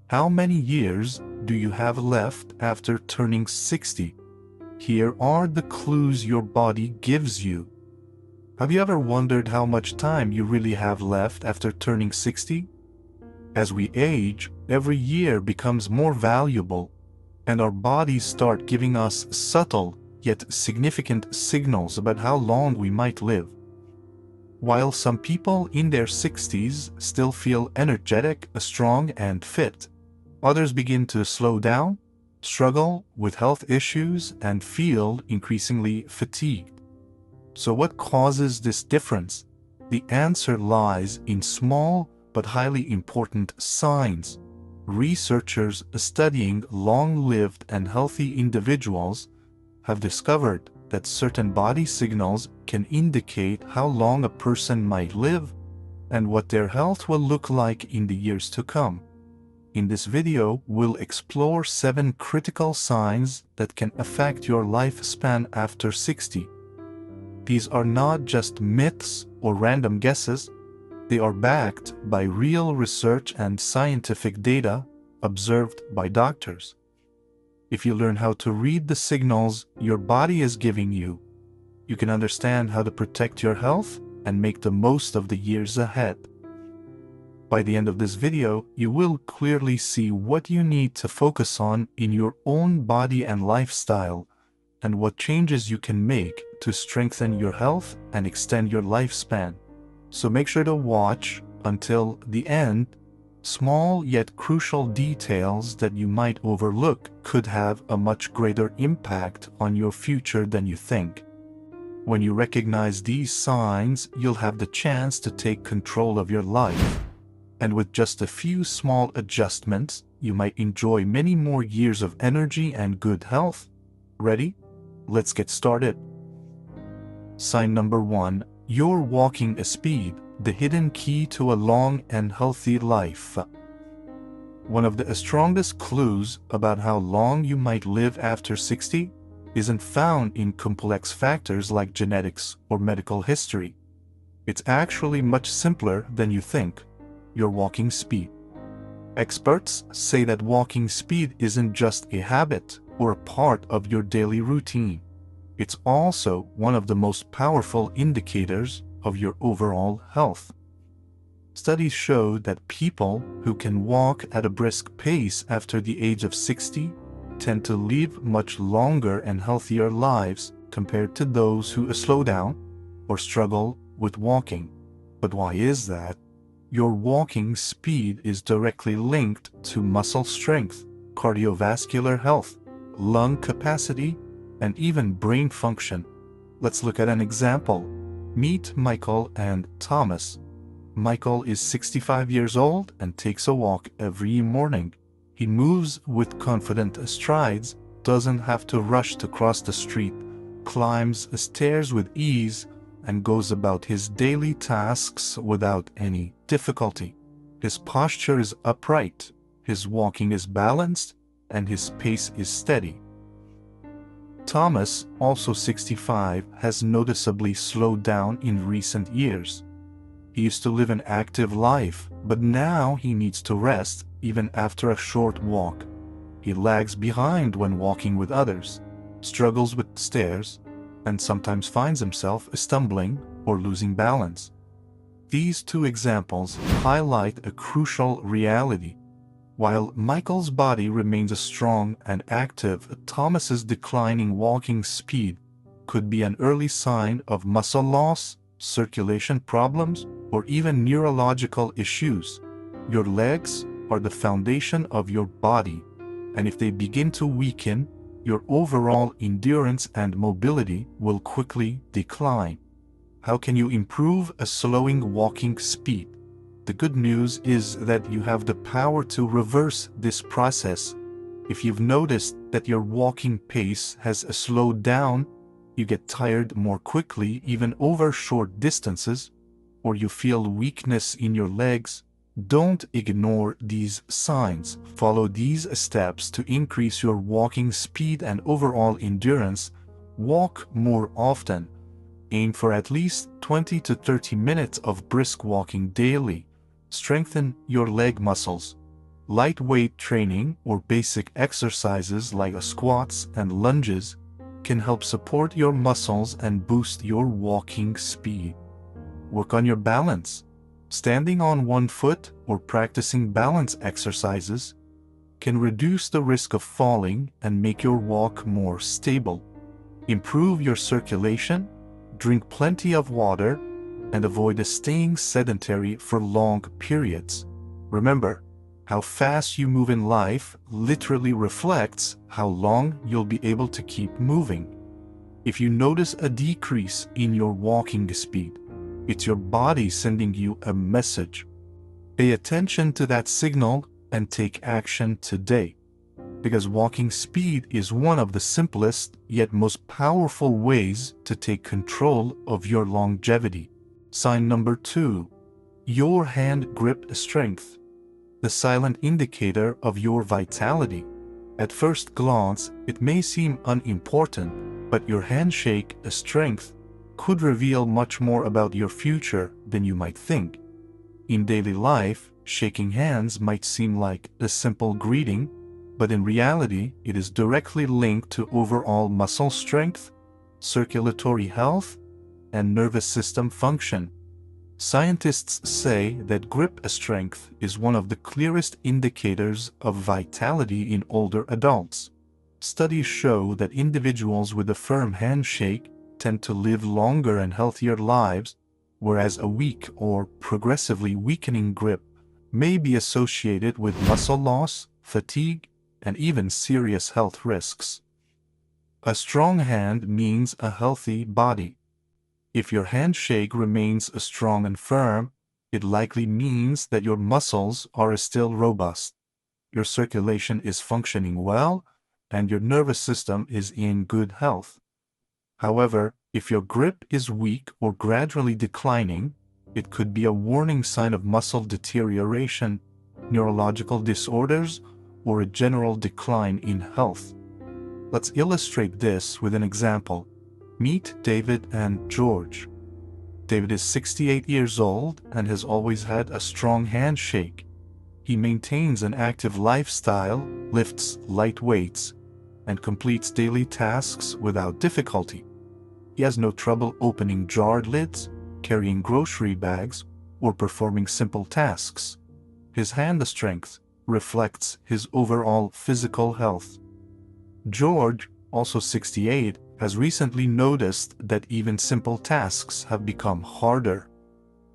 How many years do you have left after turning 60? Here are the clues your body gives you. Have you ever wondered how much time you really have left after turning 60? As we age, every year becomes more valuable, and our bodies start giving us subtle yet significant signals about how long we might live. While some people in their 60s still feel energetic, strong, and fit, others begin to slow down, struggle with health issues, and feel increasingly fatigued. So what causes this difference? The answer lies in small but highly important signs. Researchers studying long-lived and healthy individuals have discovered that certain body signals can indicate how long a person might live and what their health will look like in the years to come. In this video, we'll explore 7 critical signs that can affect your lifespan after 60. These are not just myths or random guesses. They are backed by real research and scientific data observed by doctors. If you learn how to read the signals your body is giving you, you can understand how to protect your health and make the most of the years ahead. By the end of this video, you will clearly see what you need to focus on in your own body and lifestyle, and what changes you can make to strengthen your health and extend your lifespan. So make sure to watch until the end. Small yet crucial details that you might overlook could have a much greater impact on your future than you think. When you recognize these signs, you'll have the chance to take control of your life. And with just a few small adjustments, you might enjoy many more years of energy and good health. Ready? Let's get started. Sign number 1. You're walking a speed, the hidden key to a long and healthy life. One of the strongest clues about how long you might live after 60 isn't found in complex factors like genetics or medical history. It's actually much simpler than you think: your walking speed. Experts say that walking speed isn't just a habit or a part of your daily routine. It's also one of the most powerful indicators of your overall health. Studies show that people who can walk at a brisk pace after the age of 60 tend to live much longer and healthier lives compared to those who slow down or struggle with walking. But why is that? Your walking speed is directly linked to muscle strength, cardiovascular health, lung capacity, and even brain function. Let's look at an example. Meet Michael and Thomas. Michael is 65 years old and takes a walk every morning. He moves with confident strides, doesn't have to rush to cross the street, climbs stairs with ease, and goes about his daily tasks without any difficulty. His posture is upright, his walking is balanced, and his pace is steady. Thomas, also 65, has noticeably slowed down in recent years. He used to live an active life, but now he needs to rest even after a short walk. He lags behind when walking with others, struggles with stairs, and sometimes finds himself stumbling or losing balance. These 2 examples highlight a crucial reality. While Michael's body remains strong and active, Thomas's declining walking speed could be an early sign of muscle loss, circulation problems, or even neurological issues. Your legs are the foundation of your body, and if they begin to weaken, your overall endurance and mobility will quickly decline. How can you improve a slowing walking speed? The good news is that you have the power to reverse this process. If you've noticed that your walking pace has slowed down, you get tired more quickly even over short distances, or you feel weakness in your legs, don't ignore these signs. Follow these steps to increase your walking speed and overall endurance. Walk more often. Aim for at least 20 to 30 minutes of brisk walking daily. Strengthen your leg muscles. Lightweight training or basic exercises like squats and lunges can help support your muscles and boost your walking speed. Work on your balance. Standing on one foot or practicing balance exercises can reduce the risk of falling and make your walk more stable. Improve your circulation, drink plenty of water, and avoid staying sedentary for long periods. Remember, how fast you move in life literally reflects how long you'll be able to keep moving. If you notice a decrease in your walking speed, it's your body sending you a message. Pay attention to that signal and take action today, because walking speed is one of the simplest yet most powerful ways to take control of your longevity. Sign number 2. Your hand grip strength, the silent indicator of your vitality. At first glance, it may seem unimportant, but your handshake strength could reveal much more about your future than you might think. In daily life, shaking hands might seem like a simple greeting, but in reality, it is directly linked to overall muscle strength, circulatory health, and nervous system function. Scientists say that grip strength is one of the clearest indicators of vitality in older adults. Studies show that individuals with a firm handshake tend to live longer and healthier lives, whereas a weak or progressively weakening grip may be associated with muscle loss, fatigue, and even serious health risks. A strong hand means a healthy body. If your handshake remains strong and firm, it likely means that your muscles are still robust, your circulation is functioning well, and your nervous system is in good health. However, if your grip is weak or gradually declining, it could be a warning sign of muscle deterioration, neurological disorders, or a general decline in health. Let's illustrate this with an example. Meet David and George. David is 68 years old and has always had a strong handshake. He maintains an active lifestyle, lifts light weights, and completes daily tasks without difficulty. He has no trouble opening jar lids, carrying grocery bags, or performing simple tasks. His hand strength reflects his overall physical health. George, also 68, has recently noticed that even simple tasks have become harder.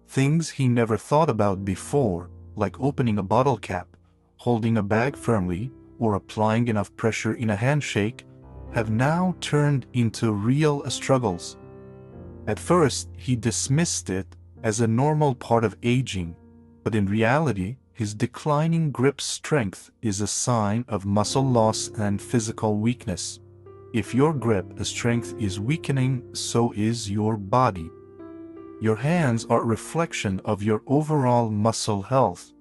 Things he never thought about before, like opening a bottle cap, holding a bag firmly, or applying enough pressure in a handshake, have now turned into real struggles. At first, he dismissed it as a normal part of aging, but in reality, his declining grip strength is a sign of muscle loss and physical weakness. If your grip strength is weakening, so is your body. Your hands are a reflection of your overall muscle health.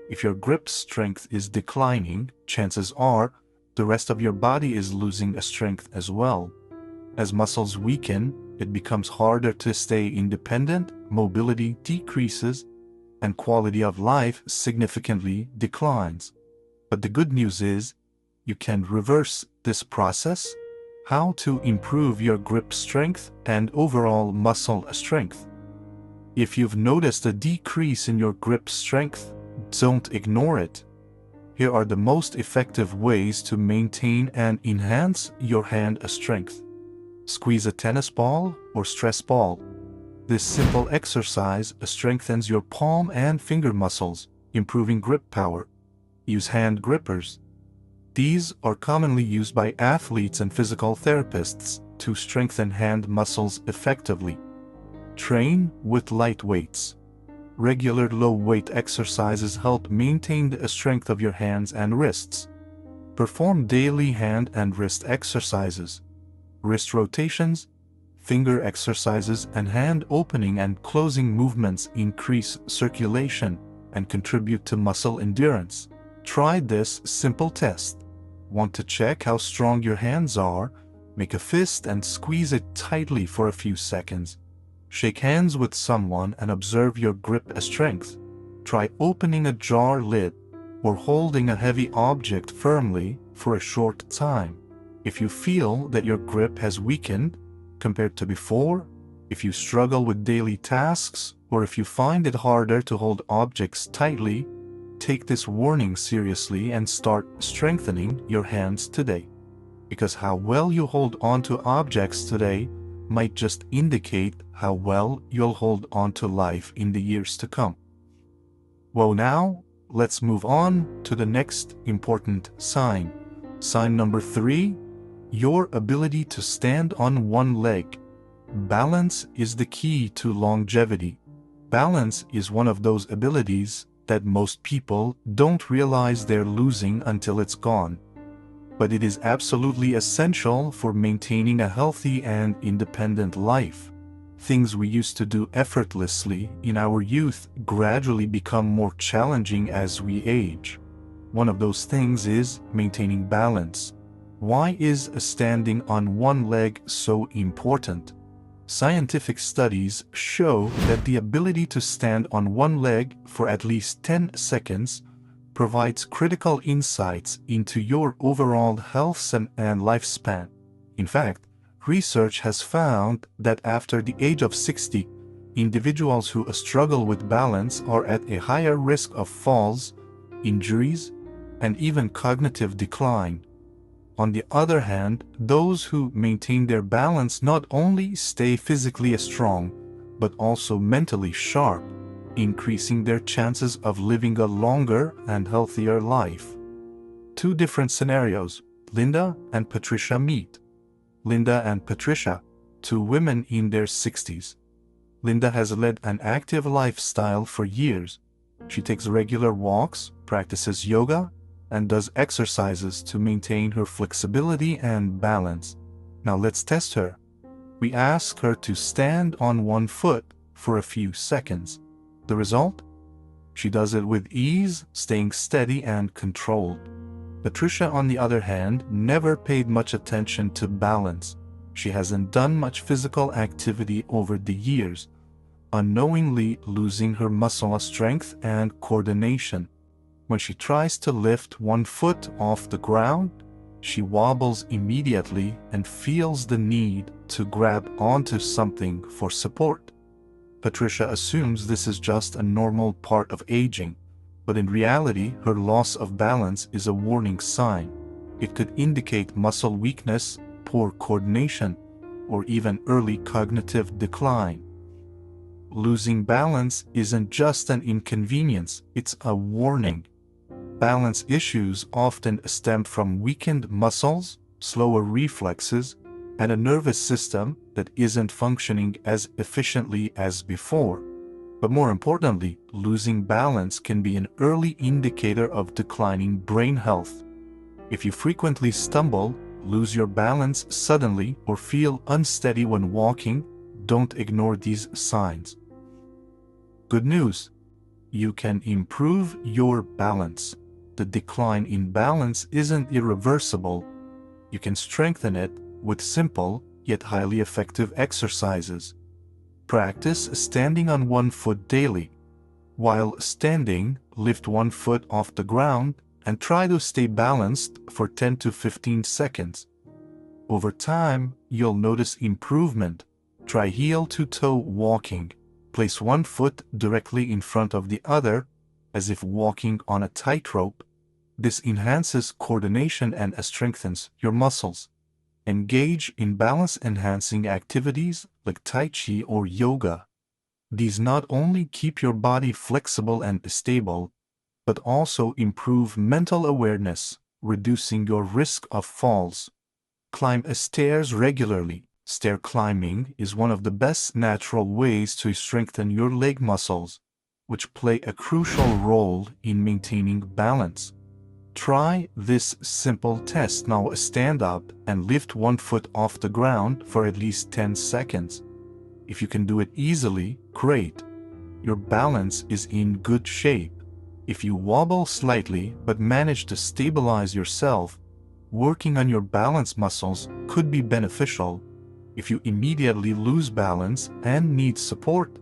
If your grip strength is declining, chances are the rest of your body is losing strength as well. As muscles weaken, it becomes harder to stay independent, mobility decreases, and quality of life significantly declines. But the good news is, you can reverse this process. How to improve your grip strength and overall muscle strength. If you've noticed a decrease in your grip strength, don't ignore it. Here are the most effective ways to maintain and enhance your hand strength. Squeeze a tennis ball or stress ball. This simple exercise strengthens your palm and finger muscles, improving grip power. Use hand grippers. These are commonly used by athletes and physical therapists to strengthen hand muscles effectively. Train with light weights. Regular low-weight exercises help maintain the strength of your hands and wrists. Perform daily hand and wrist exercises. Wrist rotations, finger exercises, and hand opening and closing movements increase circulation and contribute to muscle endurance. Try this simple test. Want to check how strong your hands are? Make a fist and squeeze it tightly for a few seconds. Shake hands with someone and observe your grip strength. Try opening a jar lid. or holding a heavy object firmly for a short time. If you feel that your grip has weakened compared to before, if you struggle with daily tasks, or if you find it harder to hold objects tightly, take this warning seriously and start strengthening your hands today. Because how well you hold on to objects today might just indicate how well you'll hold on to life in the years to come. Well, now let's move on to the next important sign. Sign number 3, your ability to stand on one leg. Balance is the key to longevity. Balance is one of those abilities that most people don't realize they're losing until it's gone. But it is absolutely essential for maintaining a healthy and independent life. Things we used to do effortlessly in our youth gradually become more challenging as we age. One of those things is maintaining balance. Why is standing on one leg so important? Scientific studies show that the ability to stand on one leg for at least 10 seconds provides critical insights into your overall health and lifespan. In fact, research has found that after the age of 60, individuals who struggle with balance are at a higher risk of falls, injuries, and even cognitive decline. On the other hand, those who maintain their balance not only stay physically strong, but also mentally sharp, increasing their chances of living a longer and healthier life. Two different scenarios. Linda and Patricia meet. Linda and Patricia, two women in their 60s. Linda has led an active lifestyle for years. She takes regular walks, practices yoga, and does exercises to maintain her flexibility and balance. Now let's test her. We ask her to stand on one foot for a few seconds. The result? She does it with ease, staying steady and controlled. Patricia, on the other hand, never paid much attention to balance. She hasn't done much physical activity over the years, unknowingly losing her muscle strength and coordination. When she tries to lift one foot off the ground, she wobbles immediately and feels the need to grab onto something for support. Patricia assumes this is just a normal part of aging, but in reality, her loss of balance is a warning sign. It could indicate muscle weakness, poor coordination, or even early cognitive decline. Losing balance isn't just an inconvenience, it's a warning. Balance issues often stem from weakened muscles, slower reflexes, and a nervous system that isn't functioning as efficiently as before. But more importantly, losing balance can be an early indicator of declining brain health. If you frequently stumble, lose your balance suddenly, or feel unsteady when walking, don't ignore these signs. Good news! You can improve your balance. The decline in balance isn't irreversible. You can strengthen it with simple yet highly effective exercises. Practice standing on one foot daily. While standing, lift one foot off the ground and try to stay balanced for 10 to 15 seconds. Over time, you'll notice improvement. Try heel-to-toe walking. Place one foot directly in front of the other, as if walking on a tightrope. This enhances coordination and strengthens your muscles. Engage in balance-enhancing activities like Tai Chi or yoga. These not only keep your body flexible and stable, but also improve mental awareness, reducing your risk of falls. Climb stairs regularly. Stair climbing is one of the best natural ways to strengthen your leg muscles, which play a crucial role in maintaining balance. Try this simple test. Now stand up and lift one foot off the ground for at least 10 seconds. If you can do it easily, great. Your balance is in good shape. If you wobble slightly but manage to stabilize yourself, working on your balance muscles could be beneficial. If you immediately lose balance and need support,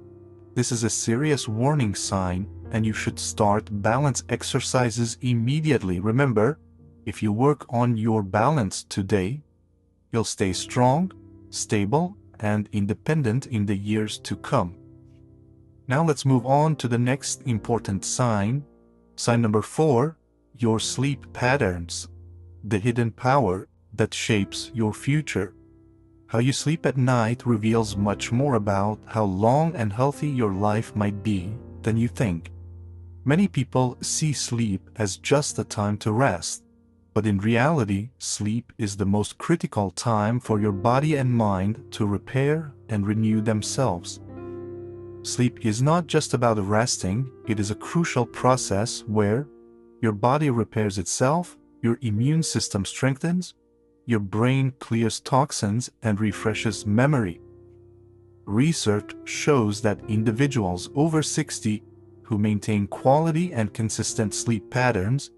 this is a serious warning sign and you should start balance exercises immediately. Remember, if you work on your balance today, you'll stay strong, stable, and independent in the years to come. Now let's move on to the next important sign. Sign number 4, your sleep patterns, the hidden power that shapes your future. How you sleep at night reveals much more about how long and healthy your life might be than you think. Many people see sleep as just a time to rest, but in reality, sleep is the most critical time for your body and mind to repair and renew themselves. Sleep is not just about resting, it is a crucial process where your body repairs itself, your immune system strengthens, your brain clears toxins and refreshes memory. Research shows that individuals over 60 who maintain quality and consistent sleep patterns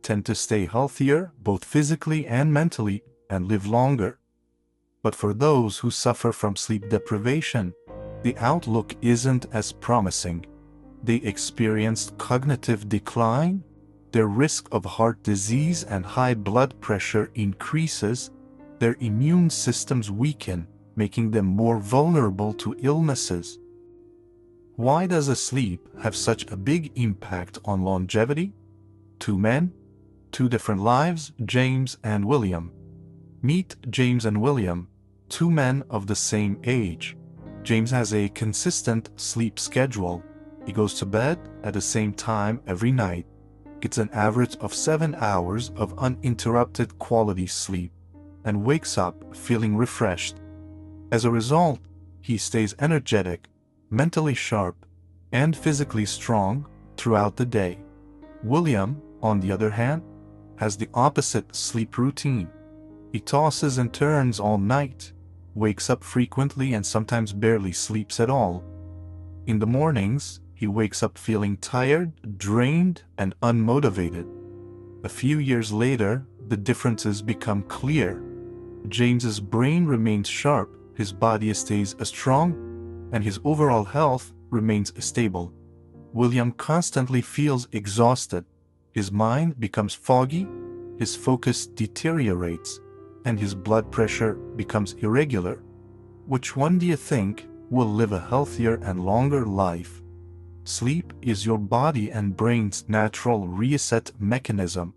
tend to stay healthier both physically and mentally and live longer. But for those who suffer from sleep deprivation, the outlook isn't as promising. They experienced cognitive decline, their risk of heart disease and high blood pressure increases, their immune systems weaken, making them more vulnerable to illnesses. Why does sleep have such a big impact on longevity? 2 men, 2 different lives, James and William. Meet James and William, 2 men of the same age. James has a consistent sleep schedule. He goes to bed at the same time every night, gets an average of 7 hours of uninterrupted quality sleep, and wakes up feeling refreshed. As a result, he stays energetic, mentally sharp, and physically strong throughout the day. William, on the other hand, has the opposite sleep routine. He tosses and turns all night, wakes up frequently and sometimes barely sleeps at all. In the mornings, he wakes up feeling tired, drained, and unmotivated. A few years later, the differences become clear. James's brain remains sharp, his body stays strong, and his overall health remains stable. William constantly feels exhausted. His mind becomes foggy, his focus deteriorates, and his blood pressure becomes irregular. Which one do you think will live a healthier and longer life? Sleep is your body and brain's natural reset mechanism.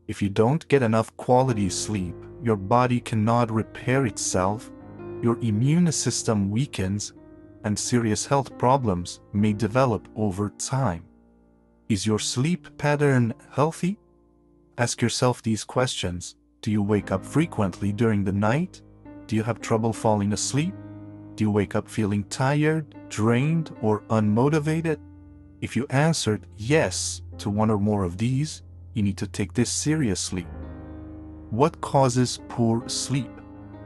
If you don't get enough quality sleep, your body cannot repair itself, your immune system weakens, and serious health problems may develop over time. Is your sleep pattern healthy? Ask yourself these questions. Do you wake up frequently during the night? Do you have trouble falling asleep? Do you wake up feeling tired, drained, or unmotivated? If you answered yes to one or more of these, you need to take this seriously. What causes poor sleep?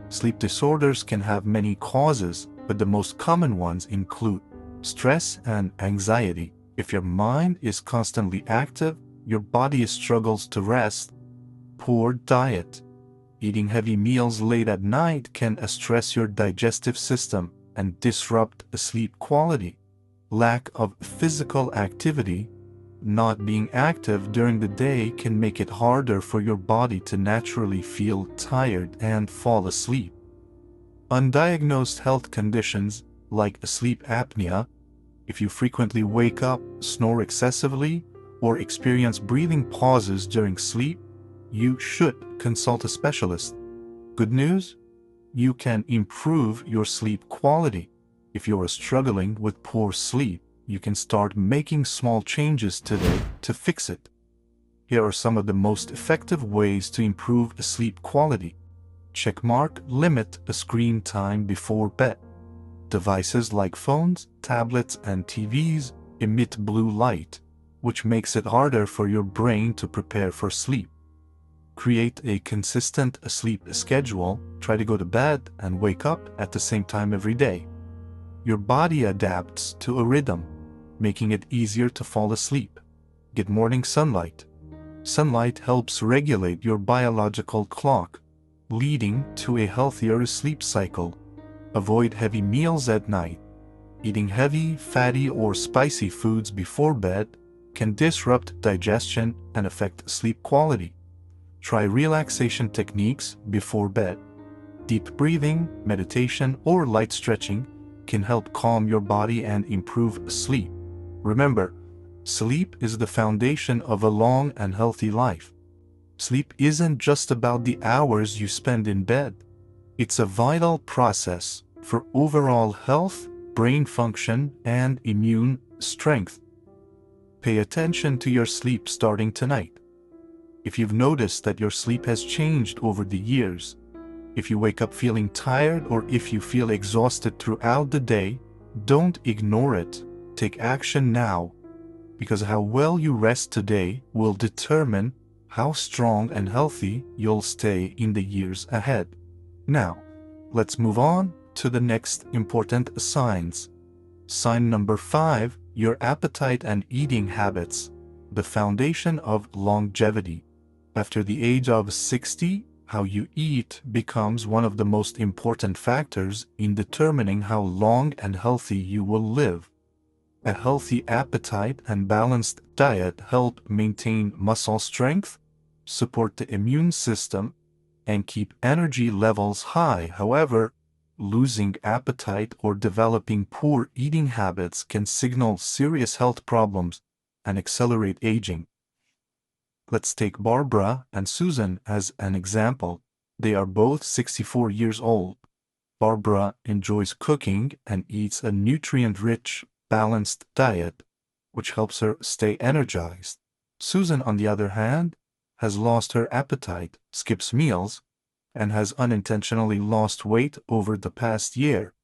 Sleep disorders can have many causes, but the most common ones include stress and anxiety. If your mind is constantly active, your body struggles to rest. Poor diet. Eating heavy meals late at night can stress your digestive system and disrupt sleep quality. Lack of physical activity. Not being active during the day can make it harder for your body to naturally feel tired and fall asleep. Undiagnosed health conditions like sleep apnea. If you frequently wake up, snore excessively, or experience breathing pauses during sleep, you should consult a specialist. Good news? You can improve your sleep quality. If you are struggling with poor sleep, you can start making small changes today to fix it. Here are some of the most effective ways to improve sleep quality. Checkmark: limit the screen time before bed. Devices like phones, tablets, and TVs emit blue light, which makes it harder for your brain to prepare for sleep. Create a consistent sleep schedule. Try to go to bed and wake up at the same time every day. Your body adapts to a rhythm, making it easier to fall asleep. Get morning sunlight. Sunlight helps regulate your biological clock, leading to a healthier sleep cycle. Avoid heavy meals at night. Eating heavy, fatty, or spicy foods before bed can disrupt digestion and affect sleep quality. Try relaxation techniques before bed. Deep breathing, meditation, or light stretching can help calm your body and improve sleep. Remember, sleep is the foundation of a long and healthy life. Sleep isn't just about the hours you spend in bed. It's a vital process for overall health, brain function, and immune strength. Pay attention to your sleep starting tonight. If you've noticed that your sleep has changed over the years, if you wake up feeling tired or if you feel exhausted throughout the day, don't ignore it. Take action now, because how well you rest today will determine how strong and healthy you'll stay in the years ahead. Now, let's move on to the next important signs. Sign number 5, your appetite and eating habits, the foundation of longevity. After the age of 60, how you eat becomes one of the most important factors in determining how long and healthy you will live. A healthy appetite and balanced diet help maintain muscle strength, support the immune system, and keep energy levels high. However, losing appetite or developing poor eating habits can signal serious health problems and accelerate aging. Let's take Barbara and Susan as an example. They are both 64 years old. Barbara enjoys cooking and eats a nutrient-rich, balanced diet, which helps her stay energized. Susan, on the other hand, has lost her appetite, skips meals, and has unintentionally lost weight over the past year.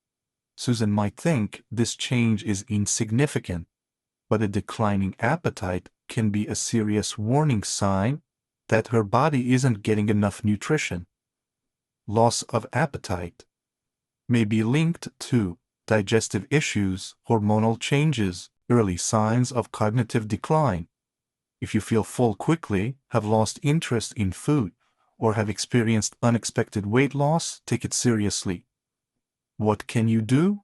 Susan might think this change is insignificant, but a declining appetite can be a serious warning sign that her body isn't getting enough nutrition. Loss of appetite may be linked to digestive issues, hormonal changes, early signs of cognitive decline. If you feel full quickly, have lost interest in food, or have experienced unexpected weight loss, take it seriously. What can you do?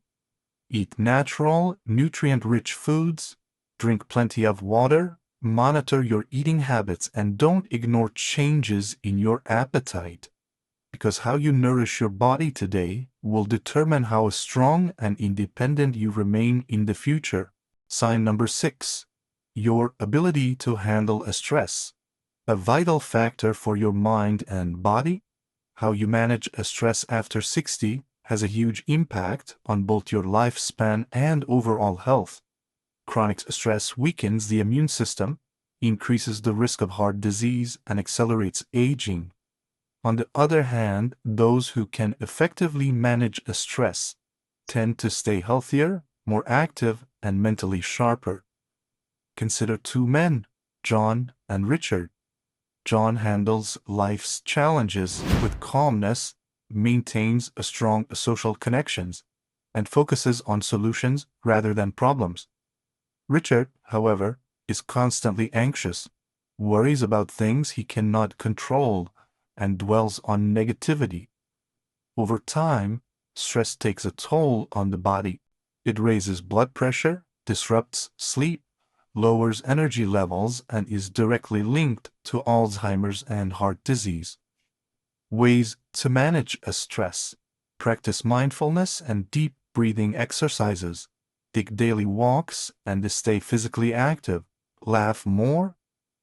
Eat natural, nutrient-rich foods, drink plenty of water, monitor your eating habits, and don't ignore changes in your appetite, because how you nourish your body today will determine how strong and independent you remain in the future. Sign number 6, your ability to handle a stress. A vital factor for your mind and body, how you manage a stress after 60 has a huge impact on both your lifespan and overall health. Chronic stress weakens the immune system, increases the risk of heart disease, and accelerates aging. On the other hand, those who can effectively manage a stress tend to stay healthier, more active, and mentally sharper. Consider two men, John and Richard. John handles life's challenges with calmness, maintains a strong social connections, and focuses on solutions rather than problems. Richard, however, is constantly anxious, worries about things he cannot control, and dwells on negativity. Over time, stress takes a toll on the body. It raises blood pressure, disrupts sleep, lowers energy levels, and is directly linked to Alzheimer's and heart disease. Ways to manage a stress: practice mindfulness and deep breathing exercises. Take daily walks and stay physically active. Laugh more.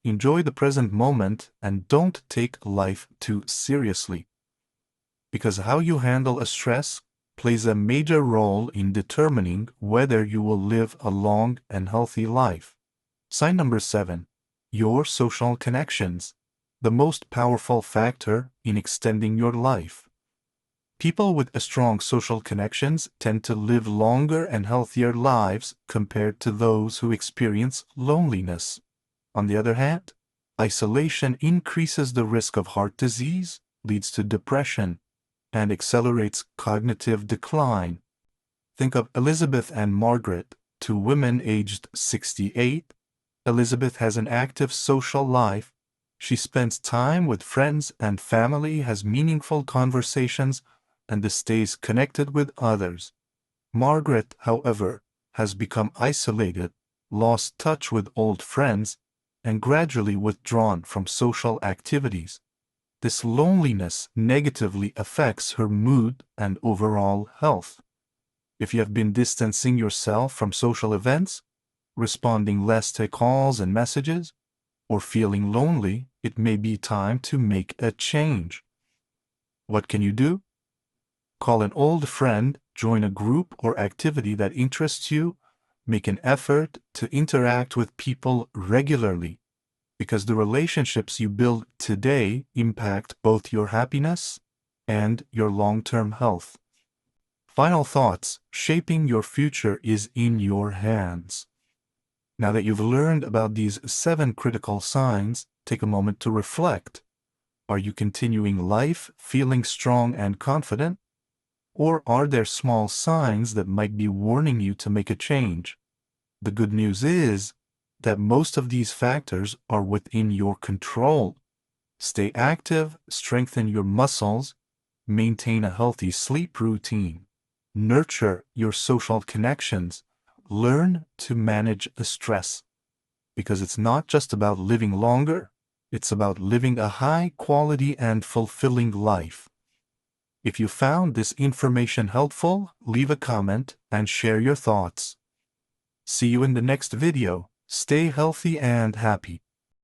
Enjoy the present moment and don't take life too seriously. Because how you handle a stress plays a major role in determining whether you will live a long and healthy life. Sign number 7, your social connections, the most powerful factor in extending your life. People with strong social connections tend to live longer and healthier lives compared to those who experience loneliness. On the other hand, isolation increases the risk of heart disease, leads to depression, and accelerates cognitive decline. Think of Elizabeth and Margaret, two women aged 68. Elizabeth has an active social life. She spends time with friends and family, has meaningful conversations, and stays connected with others. Margaret, however, has become isolated, lost touch with old friends, and gradually withdrawn from social activities. This loneliness negatively affects her mood and overall health. If you have been distancing yourself from social events, responding less to calls and messages, or feeling lonely, it may be time to make a change. What can you do? Call an old friend, join a group or activity that interests you, make an effort to interact with people regularly, because the relationships you build today impact both your happiness and your long-term health. Final thoughts: shaping your future is in your hands. Now that you've learned about these 7 critical signs, take a moment to reflect. Are you continuing life feeling strong and confident? Or are there small signs that might be warning you to make a change? The good news is that most of these factors are within your control. Stay active, strengthen your muscles, maintain a healthy sleep routine, nurture your social connections, learn to manage the stress. Because it's not just about living longer, it's about living a high quality and fulfilling life. If you found this information helpful, leave a comment and share your thoughts. See you in the next video. Stay healthy and happy.